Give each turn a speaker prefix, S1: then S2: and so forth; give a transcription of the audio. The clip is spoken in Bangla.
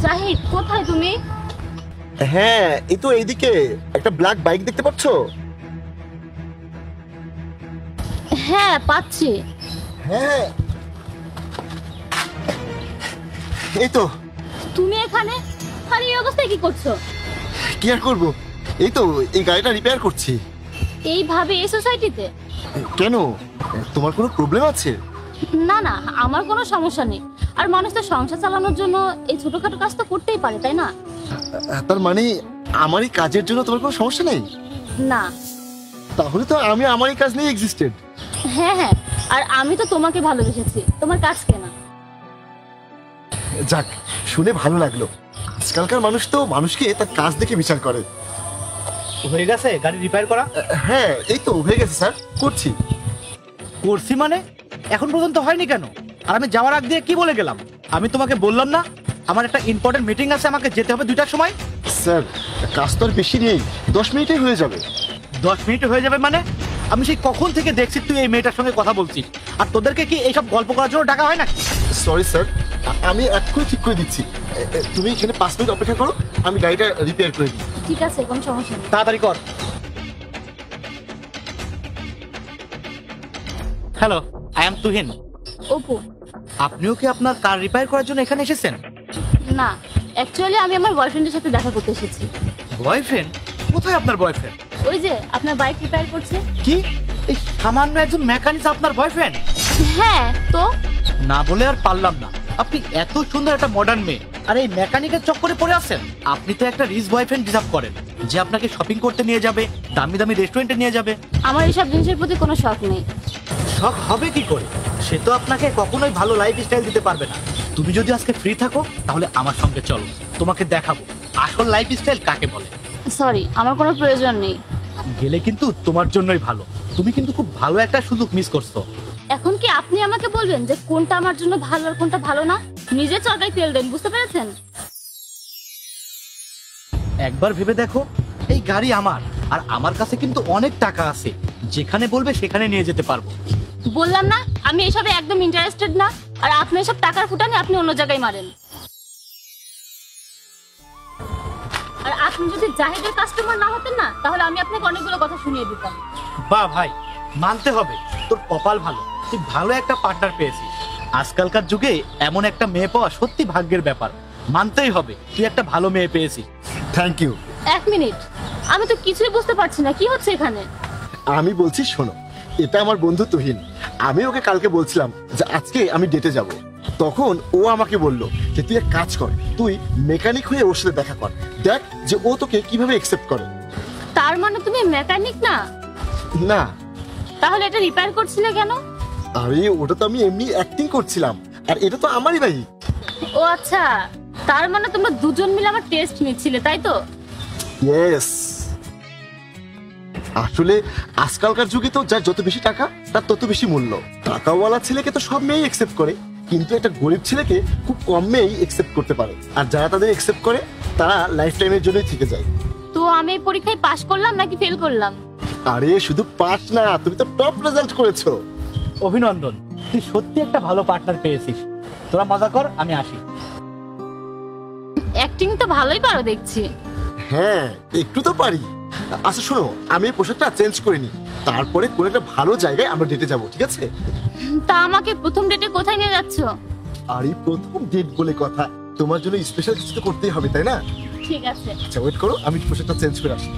S1: জাহিদ, কোথায় তুমি?
S2: হ্যাঁ, এই তো এইদিকে একটা ব্ল্যাক বাইক দেখতে পাচ্ছো?
S1: হ্যাঁ, পাচ্ছি।
S2: হ্যাঁ, এই তো।
S1: তুমি এখানে? আর এই অবস্থায় কি করছো?
S2: কি আর করবো, এই তো এই গাড়িটা রিপেয়ার করছি।
S1: এইভাবে এই সোসাইটিতে?
S2: কেন, তোমার কোনো প্রবলেম আছে?
S1: না না, আমার কোনো সমস্যা নেই। আর মানুষ তো সংসার চালানোর জন্য এই ছোটখাটো কাজ তো করতেই পারে, তাই না?
S2: তার মানে আমার এই কাজের জন্য তোমার কোনো সমস্যা নেই?
S1: না।
S2: তাহলে তো আমি আমার এই কাজ নিয়ে এক্সিস্টেড।
S1: হ্যাঁ হ্যাঁ, আর আমি তো তোমাকে ভালোবেসেছি, তোমার কাজ কেনা।
S2: যাক, শুনে ভালো লাগলো। আজকালকার মানুষ তো মানুষকে তার কাজ দেখে বিচার করে।
S3: হয়ে গেছে গাড়ি রিপেয়ার করা?
S2: হ্যাঁ, এই তো হয়ে গেছে স্যার, করছি।
S3: করছি মানে? এখন পর্যন্ত হয়নি কেন? আর আমি যাওয়ার আগ দিয়ে কি বলে গেলাম? আমি তোমাকে বললাম না আমার একটা ইম্পর্টেন্ট মিটিং আছে, আমাকে যেতে হবে 2টার সময়?
S2: স্যার, কাজ তো আর বেশি নেই, 10 মিনিটেই হয়ে যাবে।
S3: 10 মিনিটে হয়ে যাবে মানে? আমি সেই কখন থেকে দেখছি তুই এই মেয়েটার সঙ্গে কথা বলছিস। আর তোদেরকে কি এইসব গল্প করার জন্য ডাকা হয় নাকি?
S2: সরি স্যার, আমি এক্ষুনি ঠিক করে দিচ্ছি। তুমি এখানে 5 মিনিট অপেক্ষা করো, আমি গাড়িটা রিপেয়ার করে দিই।
S1: ঠিক আছে, কোনো সমস্যা নেই।
S3: তাড়াতাড়ি কর। Hello, I am Tuhin.
S1: Apu.
S3: আপনিও কি আপনার কার রিপেয়ার করার জন্য এখানে এসেছেন?
S1: না, অ্যাকচুয়ালি আমি আমার বয়ফ্রেন্ডের সাথে দেখা করতে এসেছি।
S3: বয়ফ্রেন্ড? কোথায় আপনার বয়ফ্রেন্ড?
S1: ওই যে আপনার বাইক রিপেয়ার করছে।
S3: কি এই সামান্য একজন মেকানিক আপনার বয়ফ্রেন্ড?
S1: হ্যাঁ তো।
S3: না বলে আর পারলাম না। আপনি এত সুন্দর একটা মডার্ন মেয়ে আর এই মেকানিকের চক্করে পড়ে আছেন। আপনি তো একটা রিচ বয়ফ্রেন্ড ডিজার্ভ করেন, যে আপনাকে শপিং করতে নিয়ে যাবে, দামি দামি রেস্টুরেন্টে নিয়ে যাবে।
S1: আমার এইসব জিনিসের প্রতি কোনো শখ নেই।
S3: শখ হবে কি করে? সে তো আপনাকে কখনোই ভালো লাইফ স্টাইল দিতে পারবে না। তুমি যদি আজকে ফ্রি থাকো তাহলে আমার সঙ্গে চলো, তোমাকে দেখাবো আসল লাইফ স্টাইল কাকে বলে।
S1: সরি, আমার কোনো প্রয়োজন নেই।
S3: গেলে কিন্তু তোমার জন্যই ভালো। তুমি কিন্তু খুব ভালো একটা সুযোগ মিস করছো।
S1: এখন কি আপনি আমাকে বলবেন যে কোনটা আমার জন্য ভালো আর কোনটা ভালো না? নিজে চরকায় তেল দেন, বুঝতে পেরেছেন?
S3: একবার ভেবে দেখো, এই গাড়ি আমার, আর আমার কাছে কিন্তু অনেক টাকা আছে, যেখানে বলবে সেখানে নিয়ে যেতে পারবো।
S1: বললাম না আমি এসবে একদম ইন্টারেস্টেড না। আর আপনি এসব টাকার ফুটানি আপনি অন্য জায়গায় মারেন। আর আপনি যদি জাহিদের কাস্টমার না হতেন না, তাহলে আমি আপনাকে অনেকগুলো কথা শুনিয়ে দিতাম।
S3: বাহ ভাই, মানতে হবে তোর কপাল ভালো, তুই ভালো একটা পার্টনার পেয়েছিস। আজকালকার যুগে এমন একটা মেয়ে পাওয়া সত্যি ভাগ্যের ব্যাপার। মানতেই হবে তুই একটা ভালো মেয়ে পেয়েছিস।
S2: Thank you.
S1: 1 মিনিট, আমি তো কিছুই বুঝতে পারছি না কি হচ্ছে এখানে।
S2: আমি বলছি শোনো, এটা আমার বন্ধু তুহিন। আমি ওকে কালকে বলছিলাম যে আজকে আমি ডেটে যাব। তখন ও আমাকে বলল যে তুই এক কাজ কর, তুই মেকানিক হয়ে ওর সাথে দেখা কর, দেখ যে ও তোকে কিভাবে একসেপ্ট করে।
S1: তার মানে তুমি মেকানিক না?
S2: না।
S1: তাহলে এটা রিপেয়ার করছিলে কেন?
S2: আরে ওটা তো আমি এমনি অ্যাক্টিং করছিলাম, আর এটা তো আমারই বাইক।
S1: ও আচ্ছা, তার মানে তোমরা দুজন মিলে আমার টেস্ট নিচ্ছিলে, তাই তো?
S2: ইয়েস। আসলে আজকালকার যুগে তো যার যত বেশি টাকা তার তত বেশি মূল্য। টাকাওয়ালা ছেলেকে তো সব মেয়েই একসেপ্ট করে, কিন্তু একটা গরিব ছেলেকে খুব কম মেয়েই একসেপ্ট করতে পারে। আর যারা তাদের একসেপ্ট করে তারা লাইফ টাইমের জন্যই থেকে যায়।
S1: তো আমি এই পরীক্ষায় পাশ করলাম নাকি ফেল করলাম?
S2: আরে শুধু পাস না, তুমি তো টপ রেজাল্ট করেছো।
S3: অভিনন্দন, তুই সত্যি একটা ভালো পার্টনার পেয়েছিস। তোরা মজা কর, আমি আসি।
S1: অ্যাক্টিং তো ভালোই পারো দেখছি।
S2: হ্যাঁ, একটু তো পারি। আচ্ছা শোনো, আমি এই পোশাকটা চেঞ্জ করে নিই, তারপরে কোনো একটা ভালো জায়গায় আমরা ডেটে যাবো, ঠিক আছে?
S1: তা আমাকে প্রথম ডেটে কোথায় নিয়ে যাচ্ছ?
S2: আর এই প্রথম ডেট বলে কথা, তোমার জন্য স্পেশাল কিছু তো করতেই হবে, তাই না?
S1: ঠিক আছে।
S2: আচ্ছা ওয়েট করো, আমি পোশাকটা চেঞ্জ করে আসি।